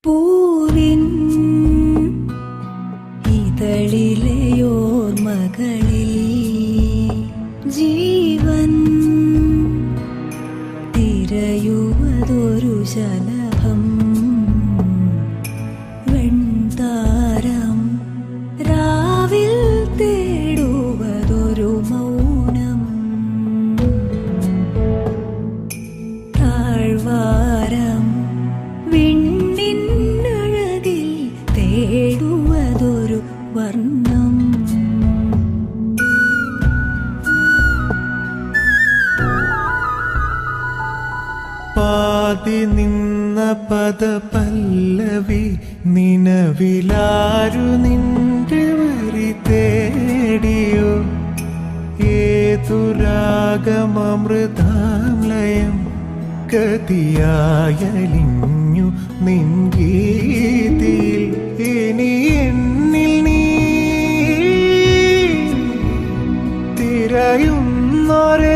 പൂവിൻ ഇതളിലെയോർമകളിൽ ജീവൻ തിരയുവതൊരു ശലഭം വെൺതാരം രാവിൽ തേടുവതൊരു മൗനം താഴ്വാരം വിണ്ണിന്നഴകിൽ തേടുവതൊരു വർണ്ണം പാതി നിന്ന പദപല്ലവി നിനവിലാരു നിന്റെ വരി തേടിയോ ഏതു രാഗമമൃതാലയം ഗതിയായലിഞ്ഞു നിൻ ഗീതിയിൽ ഇനി എന്നിൽ നീ തിരയുന്നൊരേ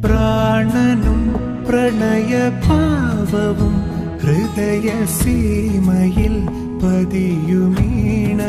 പ്രാണനും പ്രണയഭാവവും ഹൃദയസീമയിൽ പതിയുമീണ